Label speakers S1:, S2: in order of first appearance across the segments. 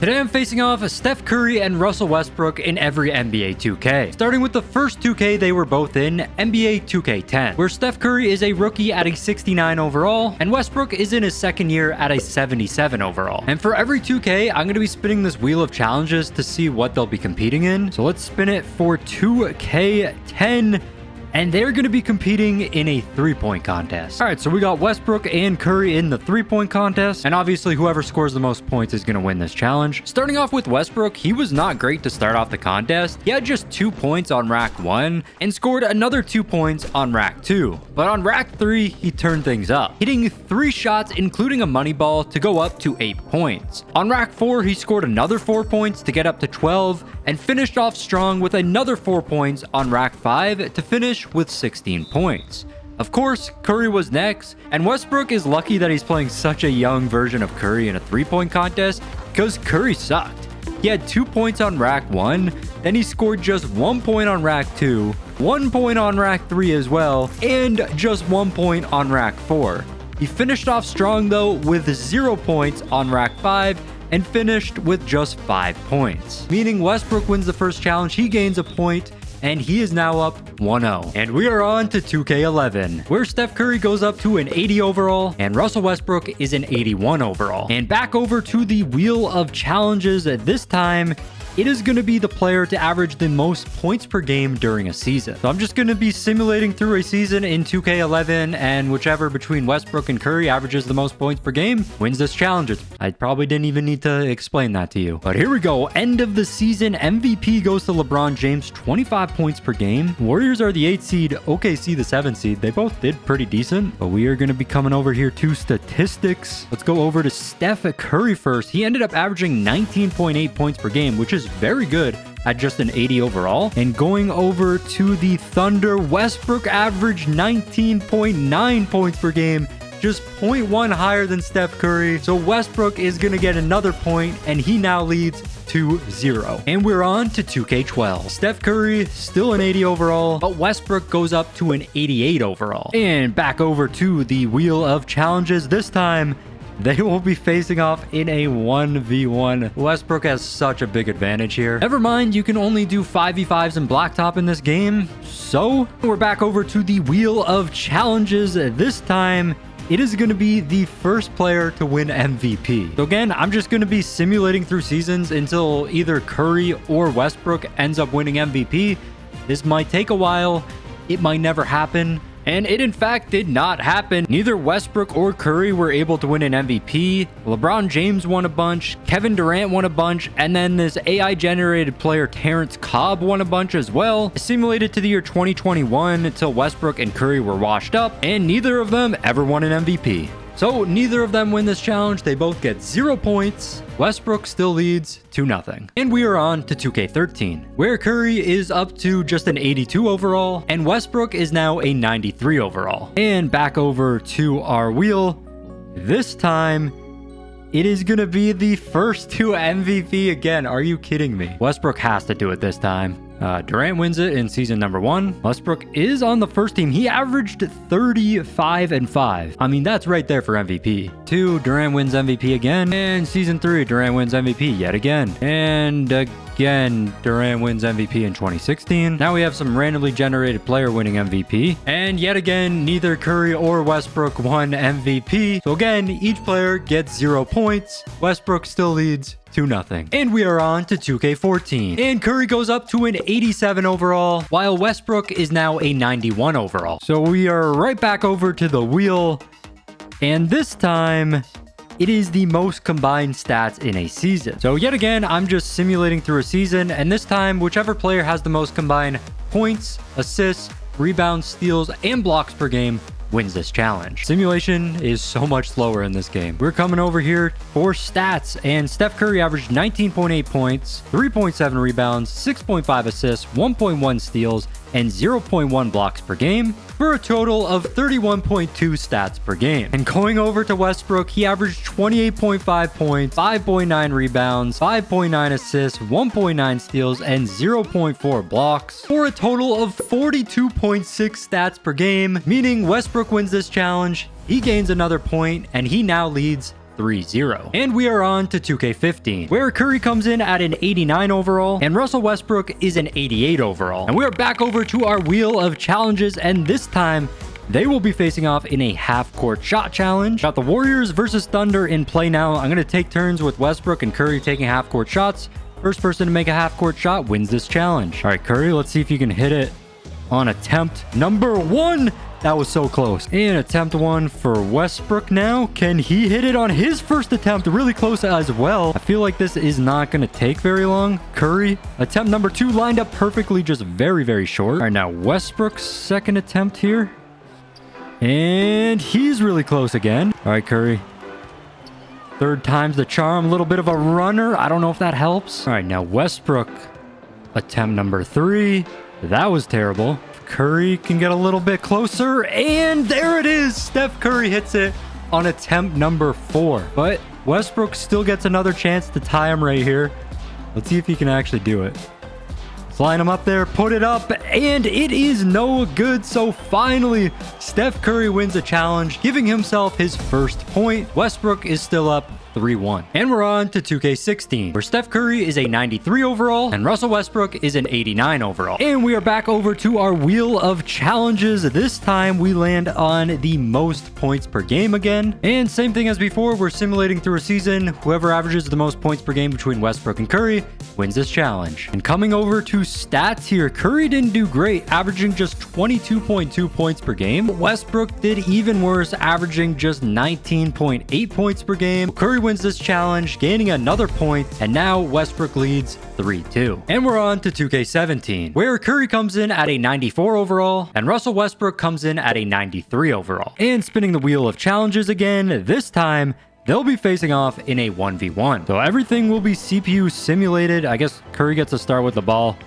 S1: Today I'm facing off Steph Curry and Russell Westbrook in every NBA 2K. Starting with the first 2K they were both in, NBA 2K10, where Steph Curry is a rookie at a 69 overall, and Westbrook is in his second year at a 77 overall. And for every 2K, I'm going to be spinning this wheel of challenges to see what they'll be competing in. So let's spin it for 2K10. And they're going to be competing in a three-point contest. All right, so we got Westbrook and Curry in the three-point contest. And obviously, whoever scores the most points is going to win this challenge. Starting off with Westbrook, he was not great to start off the contest. He had just 2 points on rack 1 and scored another 2 points on rack 2. But on rack 3, he turned things up, hitting 3 shots, including a money ball, to go up to 8 points. On rack 4, he scored another 4 points to get up to 12 and finished off strong with another 4 points on rack 5 to finish with 16 points. Of course, Curry was next, and Westbrook is lucky that he's playing such a young version of Curry in a three-point contest because Curry sucked. He had 2 points on rack 1, then he scored just 1 point on rack 2, 1 point on rack 3 as well, and just 1 point on rack 4. He finished off strong though with 0 points on rack 5 and finished with just 5 points. Meaning Westbrook wins the first challenge, he gains a point, and he is now up 1-0. And we are on to 2K11, where Steph Curry goes up to an 80 overall, and Russell Westbrook is an 81 overall. And back over to the wheel of challenges. This time, it is going to be the player to average the most points per game during a season. So I'm just going to be simulating through a season in 2K11, and whichever between Westbrook and Curry averages the most points per game wins this challenge. I probably didn't even need to explain that to you. But here we go. End of the season. MVP goes to LeBron James, 25 points per game. Warriors are the 8th seed, OKC the 7th seed. They both did pretty decent, but we are going to be coming over here to statistics. Let's go over to Steph Curry first. He ended up averaging 19.8 points per game, which is very good at just an 80 overall. And going over to the Thunder, Westbrook averaged 19.9 points per game, just 0.1 higher than Steph Curry. So Westbrook is going to get another point, and he now leads 2-0. And we're on to 2K12. Steph Curry still an 80 overall, but Westbrook goes up to an 88 overall. And back over to the wheel of challenges. This time, they will be facing off in a 1v1. Westbrook has such a big advantage here. Never mind, you can only do 5v5s in blacktop in this game. So we're back over to the wheel of challenges. This time, it is going to be the first player to win MVP. So again, I'm just going to be simulating through seasons until either Curry or Westbrook ends up winning MVP. This might take a while. It might never happen. And it in fact did not happen. Neither Westbrook or Curry were able to win an MVP. LeBron James won a bunch, Kevin Durant won a bunch, and then this AI generated player Terrence Cobb won a bunch as well. Simulated to the year 2021 until Westbrook and Curry were washed up, and neither of them ever won an MVP. So neither of them win this challenge. They both get 0 points. Westbrook still leads 2-0. And we are on to 2K13, where Curry is up to just an 82 overall, and Westbrook is now a 93 overall. And back over to our wheel. This time, it is going to be the first to MVP again. Are you kidding me? Westbrook has to do it this time. Durant wins it in season number 1. Westbrook is on the first team. He averaged 35-5. I mean, that's right there for MVP. 2, Durant wins MVP again. And season 3, Durant wins MVP yet again. And again, Durant wins MVP in 2016. Now we have some randomly generated player winning MVP. And yet again, neither Curry or Westbrook won MVP. So again, each player gets 0 points. Westbrook still leads 2-0. And we are on to 2K14. And Curry goes up to an 87 overall, while Westbrook is now a 91 overall. So we are right back over to the wheel. And this time, it is the most combined stats in a season. So yet again, I'm just simulating through a season. And this time, whichever player has the most combined points, assists, rebounds, steals, and blocks per game wins this challenge. Simulation is so much slower in this game. We're coming over here for stats, and Steph Curry averaged 19.8 points, 3.7 rebounds, 6.5 assists, 1.1 steals, and 0.1 blocks per game, for a total of 31.2 stats per game. And going over to Westbrook, he averaged 28.5 points, 5.9 rebounds, 5.9 assists, 1.9 steals, and 0.4 blocks, for a total of 42.6 stats per game, meaning Westbrook wins this challenge, he gains another point, and he now leads 3-0. And we are on to 2K15, where Curry comes in at an 89 overall, and Russell Westbrook is an 88 overall. And we're back over to our wheel of challenges, and this time, they will be facing off in a half-court shot challenge. Got the Warriors versus Thunder in play now. I'm going to take turns with Westbrook and Curry taking half-court shots. First person to make a half-court shot wins this challenge. All right, Curry, let's see if you can hit it on attempt number 1. That was so close. And attempt 1 for Westbrook now. Can he hit it on his first attempt? Really close as well. I feel like this is not going to take very long. Curry, attempt number 2 lined up perfectly, just very, very short. All right, now Westbrook's second attempt here. And he's really close again. All right, Curry. Third time's the charm. A little bit of a runner. I don't know if that helps. All right, now Westbrook, attempt number 3. That was terrible. Curry can get a little bit closer, and there it is. Steph Curry hits it on attempt number 4. But Westbrook still gets another chance to tie him right here. Let's see if he can actually do it. Let's line him up there, put it up, and it is no good. So finally, Steph Curry wins a challenge, giving himself his first point. Westbrook is still up 3-1. And we're on to 2K16, where Steph Curry is a 93 overall and Russell Westbrook is an 89 overall. And we are back over to our wheel of challenges. This time we land on the most points per game again. And same thing as before, we're simulating through a season. Whoever averages the most points per game between Westbrook and Curry wins this challenge. And coming over to stats here, Curry didn't do great, averaging just 22.2 points per game. Westbrook did even worse, averaging just 19.8 points per game. Curry wins this challenge, gaining another point, and now Westbrook leads 3-2. And we're on to 2K17, where Curry comes in at a 94 overall, and Russell Westbrook comes in at a 93 overall. And spinning the wheel of challenges again, this time, they'll be facing off in a 1v1. So everything will be CPU simulated. I guess Curry gets to start with the ball.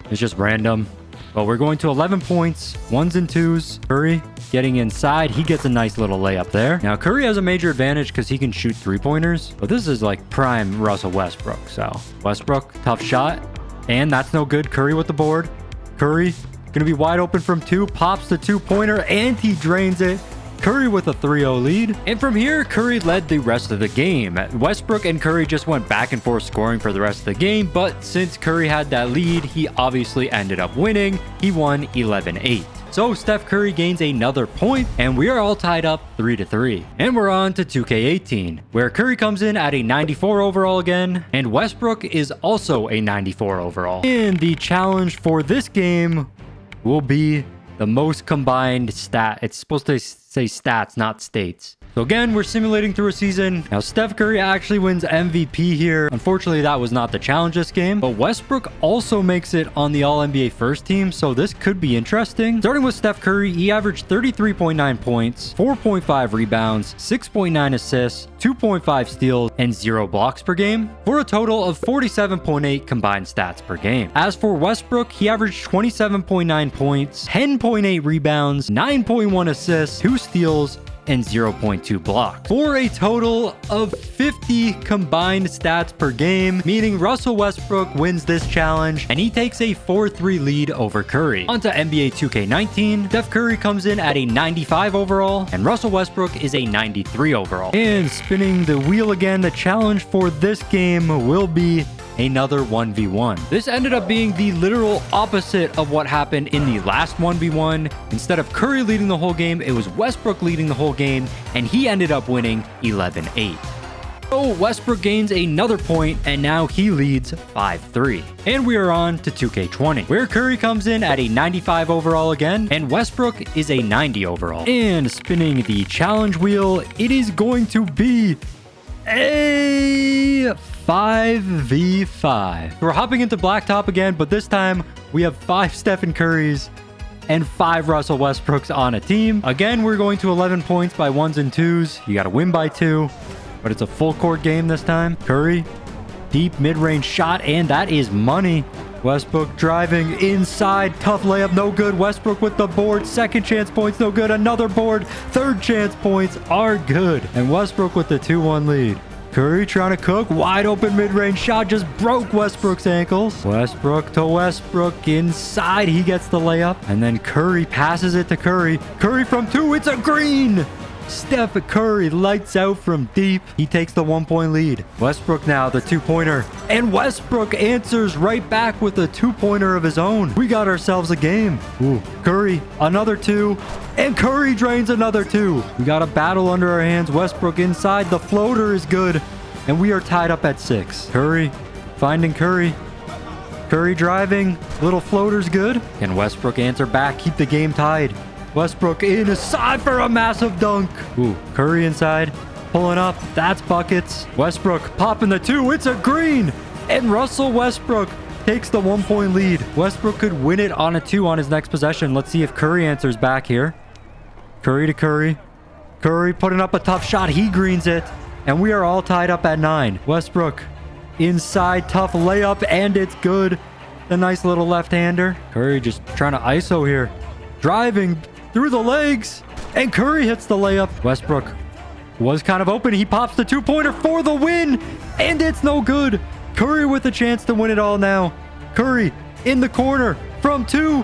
S1: It's just random. But we're going to 11 points, 1s and 2s. Curry getting inside. He gets a nice little layup there. Now, Curry has a major advantage because he can shoot 3-pointers. But this is like prime Russell Westbrook. So Westbrook, tough shot. And that's no good. Curry with the board. Curry going to be wide open from 2. Pops the 2-pointer and he drains it. Curry with a 3-0 lead. And from here, Curry led the rest of the game. Westbrook and Curry just went back and forth scoring for the rest of the game, but since Curry had that lead, he obviously ended up winning. He won 11-8. So Steph Curry gains another point, and we are all tied up 3-3. And we're on to 2K18, where Curry comes in at a 94 overall again, and Westbrook is also a 94 overall. And the challenge for this game will be the most combined stat. It's supposed to say stats, not states. So again, we're simulating through a season. Now, Steph Curry actually wins MVP here. Unfortunately, that was not the challenge this game. But Westbrook also makes it on the All-NBA first team, so this could be interesting. Starting with Steph Curry, he averaged 33.9 points, 4.5 rebounds, 6.9 assists, 2.5 steals, and 0 blocks per game, for a total of 47.8 combined stats per game. As for Westbrook, he averaged 27.9 points, 10.8 rebounds, 9.1 assists, 2 steals, and 0.2 blocks, for a total of 50 combined stats per game, meaning Russell Westbrook wins this challenge and he takes a 4-3 lead over Curry. On to NBA 2K19, Steph Curry comes in at a 95 overall and Russell Westbrook is a 93 overall. And spinning the wheel again, the challenge for this game will be another 1v1. This ended up being the literal opposite of what happened in the last 1v1. Instead of Curry leading the whole game, it was Westbrook leading the whole game, and he ended up winning 11-8. So Westbrook gains another point, and now he leads 5-3. And we are on to 2K20, where Curry comes in at a 95 overall again, and Westbrook is a 90 overall. And spinning the challenge wheel, it is going to be a 5v5. We're hopping into blacktop again, but this time we have 5 Stephen Currys and 5 Russell Westbrooks on a team. Again, we're going to 11 points by 1s and 2s. You got to win by 2, but it's a full court game this time. Curry, deep mid-range shot, and that is money. Westbrook driving inside, tough layup, no good. Westbrook with the board, second chance points, no good. Another board, third chance points are good. And Westbrook with the 2-1 lead. Curry trying to cook, wide open mid-range shot, just broke Westbrook's ankles. Westbrook to Westbrook inside, he gets the layup. And then Curry passes it to Curry. Curry from 2, it's a green. Steph Curry lights out from deep. He takes the 1-point lead. Westbrook now, the 2-pointer. And Westbrook answers right back with a 2-pointer of his own. We got ourselves a game. Ooh, Curry, another 2. And Curry drains another 2. We got a battle under our hands. Westbrook inside. The floater is good. And we are tied up at 6. Curry, finding Curry. Curry driving. Little floater's good. Can Westbrook answer back? Keep the game tied. Westbrook inside for a massive dunk. Ooh, Curry inside. Pulling up. That's buckets. Westbrook popping the 2. It's a green. And Russell Westbrook takes the 1-point lead. Westbrook could win it on a 2 on his next possession. Let's see if Curry answers back here. Curry to Curry. Curry putting up a tough shot. He greens it. And we are all tied up at 9. Westbrook inside, tough layup, and it's good. A nice little left-hander. Curry just trying to ISO here. Driving through the legs. And Curry hits the layup. Westbrook was kind of open. He pops the 2-pointer for the win. And it's no good. Curry with a chance to win it all now. Curry in the corner from 2.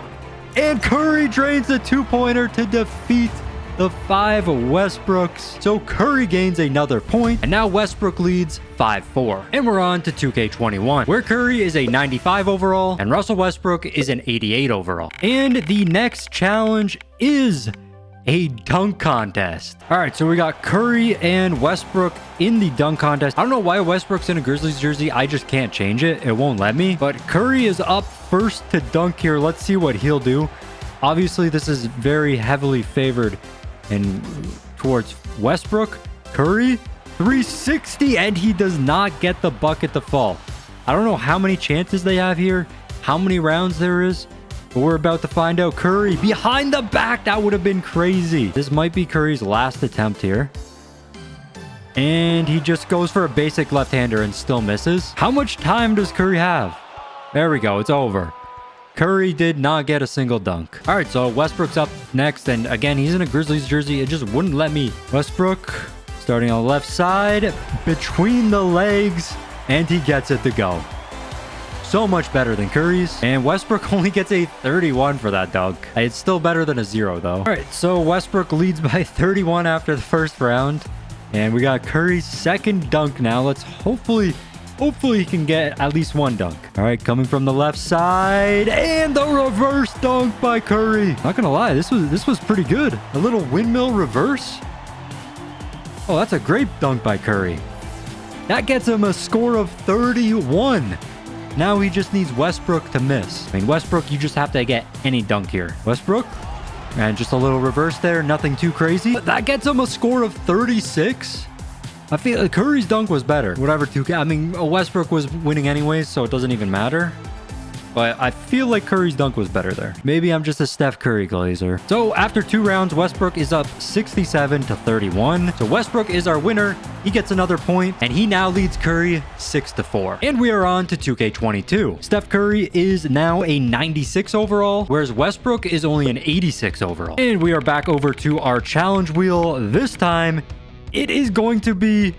S1: And Curry drains the 2-pointer to defeat the 5 Westbrooks. So Curry gains another point, and now Westbrook leads 5-4. And we're on to 2K21, where Curry is a 95 overall, and Russell Westbrook is an 88 overall. And the next challenge is a dunk contest. All right, so we got Curry and Westbrook in the dunk contest. I don't know why Westbrook's in a Grizzlies jersey. I just can't change it. It won't let me. But Curry is up first to dunk here. Let's see what he'll do. Obviously, this is very heavily favored and towards Westbrook. Curry, 360, and he does not get the bucket to fall. I don't know how many chances they have here, how many rounds there is, but we're about to find out. Curry behind the back. That would have been crazy. This might be Curry's last attempt here. And he just goes for a basic left-hander and still misses. How much time does Curry have? There we go. It's over. Curry did not get a single dunk. All right, so Westbrook's up next. And again, he's in a Grizzlies jersey. It just wouldn't let me. Westbrook starting on the left side, between the legs, and he gets it to go. So much better than Curry's. And Westbrook only gets a 31 for that dunk. It's still better than a 0, though. All right, so Westbrook leads by 31 after the first round. And we got Curry's second dunk now. Let's hopefully he can get at least one dunk. All right, coming from the left side, and the reverse dunk by Curry. Not gonna lie, this was pretty good. A little windmill reverse. Oh, that's a great dunk by Curry. That gets him a score of 31. Now he just needs Westbrook to miss. I mean, Westbrook, you just have to get any dunk here. Westbrook, and just a little reverse there, nothing too crazy. But that gets him a score of 36. I feel like Curry's dunk was better. Whatever, 2K. I mean, Westbrook was winning anyways, so it doesn't even matter. But I feel like Curry's dunk was better there. Maybe I'm just a Steph Curry glazer. So after 2 rounds, Westbrook is up 67 to 31. So Westbrook is our winner. He gets another point, and he now leads Curry 6-4. And we are on to 2K22. Steph Curry is now a 96 overall, whereas Westbrook is only an 86 overall. And we are back over to our challenge wheel. This time, it is going to be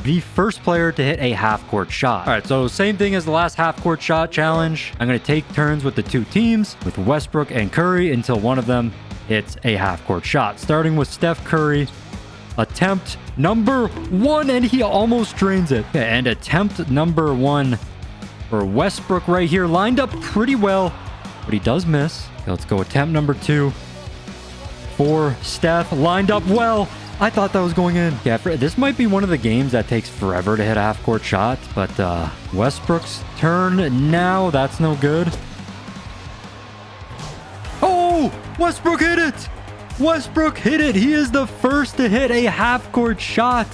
S1: the first player to hit a half-court shot. All right, so same thing as the last half-court shot challenge. I'm going to take turns with the 2 teams, with Westbrook and Curry, until one of them hits a half-court shot. Starting with Steph Curry. Attempt number 1, and he almost drains it. Okay, and attempt number 1 for Westbrook right here. Lined up pretty well, but he does miss. Okay, let's go attempt number 2 for Steph. Lined up well. I thought that was going in. Yeah, this might be one of the games that takes forever to hit a half-court shot, but Westbrook's turn now. That's no good. Oh, Westbrook hit it. Westbrook hit it. He is the first to hit a half-court shot.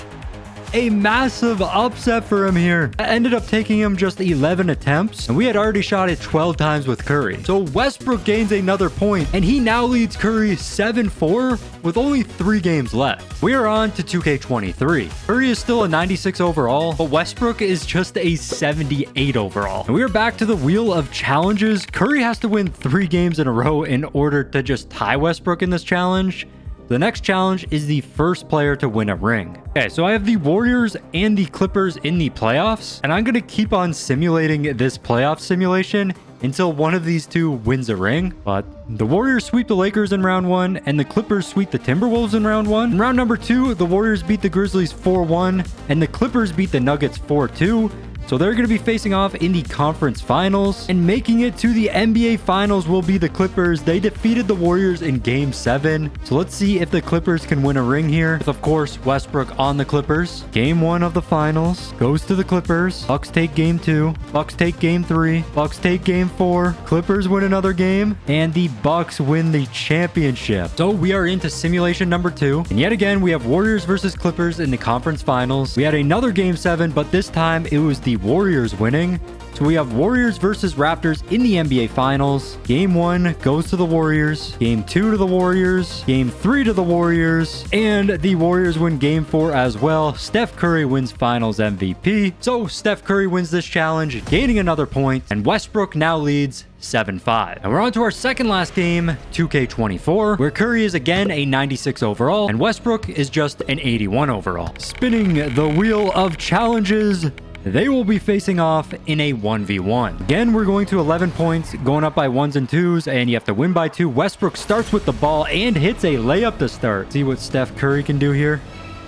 S1: A massive upset for him here. That ended up taking him just 11 attempts, and we had already shot it 12 times with Curry. So Westbrook gains another point, and he now leads Curry 7-4 with only 3 games left. We are on to 2K23. Curry is still a 96 overall, but Westbrook is just a 78 overall. And we are back to the wheel of challenges. Curry has to win 3 games in a row in order to just tie Westbrook in this challenge. The next challenge is the first player to win a ring. Okay, so I have the Warriors and the Clippers in the playoffs, and I'm going to keep on simulating this playoff simulation until one of these two wins a ring. But the Warriors sweep the Lakers in round 1, and the Clippers sweep the Timberwolves in round 1. In round number 2, the Warriors beat the Grizzlies 4-1, and the Clippers beat the Nuggets 4-2. So they're going to be facing off in the conference finals, and making it to the NBA finals will be the Clippers. They defeated the Warriors in game 7. So let's see if the Clippers can win a ring here. With, of course, Westbrook on the Clippers. Game 1 of the finals goes to the Clippers. Bucks take game 2. Bucks take game 3. Bucks take game 4. Clippers win another game, and the Bucks win the championship. So we are into simulation number 2. And yet again, we have Warriors versus Clippers in the conference finals. We had another game 7, but this time it was the Warriors winning. So we have Warriors versus Raptors in the NBA Finals. Game 1 goes to the Warriors. Game 2 to the Warriors. Game 3 to the Warriors. And the Warriors win Game 4 as well. Steph Curry wins Finals MVP. So Steph Curry wins this challenge, gaining another point. And Westbrook now leads 7-5. And we're on to our second last game, 2K24, where Curry is again a 96 overall, and Westbrook is just an 81 overall. Spinning the wheel of challenges, they will be facing off in a 1v1. Again, we're going to 11 points, going up by 1s and 2s, and you have to win by 2. Westbrook starts with the ball and hits a layup to start. See what Steph Curry can do here.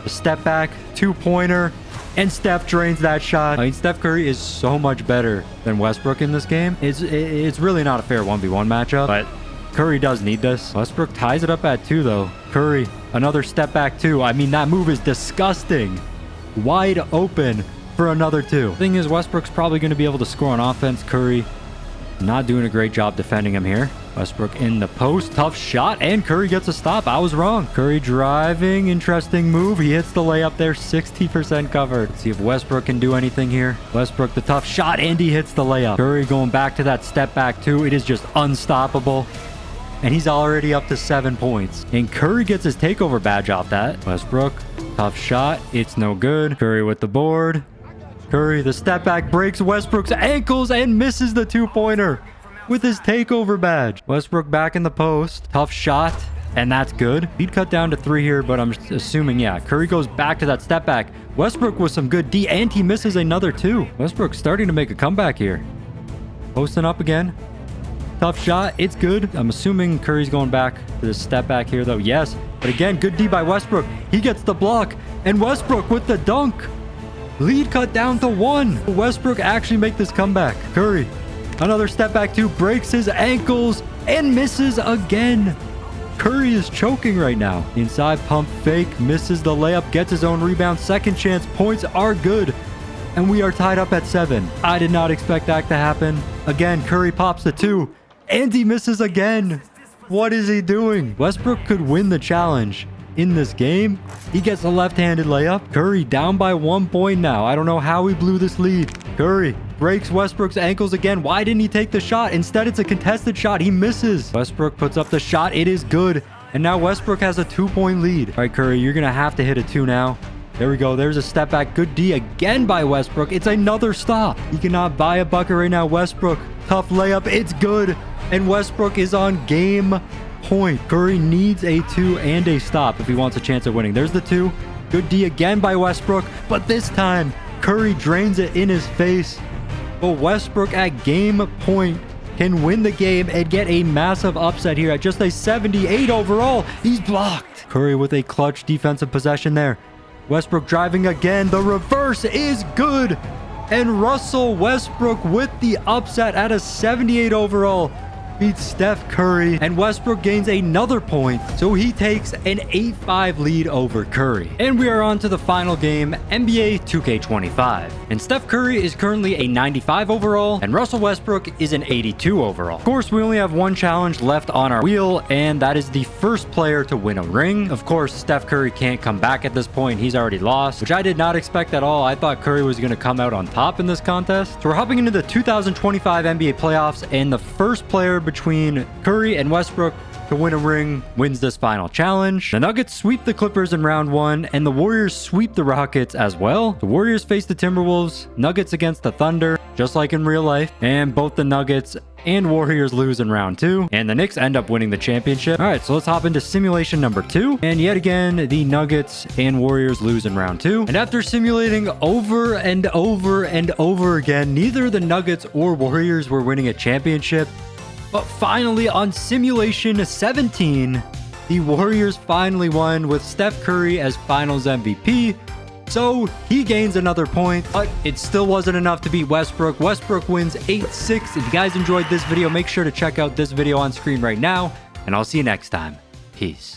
S1: A step back, 2-pointer, and Steph drains that shot. I mean, Steph Curry is so much better than Westbrook in this game. It's really not a fair 1v1 matchup, but Curry does need this. Westbrook ties it up at 2, though. Curry, another step back 2. I mean, that move is disgusting. Wide open for another 2. Thing is, Westbrook's probably going to be able to score on offense. Curry not doing a great job defending him here. Westbrook in the post. Tough shot, and Curry gets a stop. I was wrong. Curry driving. Interesting move. He hits the layup there. 60% covered. Let's see if Westbrook can do anything here. Westbrook, the tough shot, and he hits the layup. Curry going back to that step back 2. It is just unstoppable. And he's already up to 7 points. And Curry gets his takeover badge off that. Westbrook, tough shot. It's no good. Curry with the board. Curry, the step back, breaks Westbrook's ankles and misses the 2-pointer with his takeover badge. Westbrook back in the post. Tough shot, and that's good. He'd cut down to 3 here, but I'm assuming, yeah. Curry goes back to that step back. Westbrook with some good D, and he misses another 2. Westbrook starting to make a comeback here. Posting up again. Tough shot. It's good. I'm assuming Curry's going back to the step back here, though. Yes, but again, good D by Westbrook. He gets the block, and Westbrook with the dunk. Lead cut down to 1. Westbrook actually make this comeback. Curry, another step back 2, breaks his ankles and misses again. Curry is choking right now. Inside pump fake, misses the layup, gets his own rebound. Second chance points are good. And we are tied up at 7. I did not expect that to happen. Again, Curry pops the 2 and he misses again. What is he doing? Westbrook could win the challenge. In this game, he gets a left-handed layup. Curry down by 1 point now. I don't know how he blew this lead. Curry breaks Westbrook's ankles again. Why didn't he take the shot? Instead, it's a contested shot. He misses. Westbrook puts up the shot. It is good. And now Westbrook has a 2-point lead. All right, Curry, you're going to have to hit a 2 now. There we go. There's a step back. Good D again by Westbrook. It's another stop. He cannot buy a bucket right now. Westbrook, tough layup. It's good. And Westbrook is on game point. Curry needs a 2 and a stop if he wants a chance at winning. There's the 2. Good D again by Westbrook, but this time Curry drains it in his face. But Westbrook at game point can win the game and get a massive upset here at just a 78 overall. He's blocked. Curry with a clutch defensive possession there. Westbrook driving again. The reverse is good. And Russell Westbrook with the upset at a 78 overall. Beats Steph Curry, and Westbrook gains another point, so he takes an 8-5 lead over Curry. And we are on to the final game, NBA 2K25. And Steph Curry is currently a 95 overall, and Russell Westbrook is an 82 overall. Of course, we only have one challenge left on our wheel, and that is the first player to win a ring. Of course, Steph Curry can't come back at this point. He's already lost, which I did not expect at all. I thought Curry was going to come out on top in this contest. So we're hopping into the 2025 NBA playoffs, and the first player between Curry and Westbrook to win a ring wins this final challenge. The Nuggets sweep the Clippers in round 1, and the Warriors sweep the Rockets as well. The Warriors face the Timberwolves, Nuggets against the Thunder, just like in real life, and both the Nuggets and Warriors lose in round 2, and the Knicks end up winning the championship. All right, so let's hop into simulation number 2, and yet again, the Nuggets and Warriors lose in round 2. And after simulating over and over and over again, neither the Nuggets or Warriors were winning a championship. But finally, on simulation 17, the Warriors finally won with Steph Curry as finals MVP. So he gains another point, but it still wasn't enough to beat Westbrook. Westbrook wins 8-6. If you guys enjoyed this video, make sure to check out this video on screen right now, and I'll see you next time. Peace.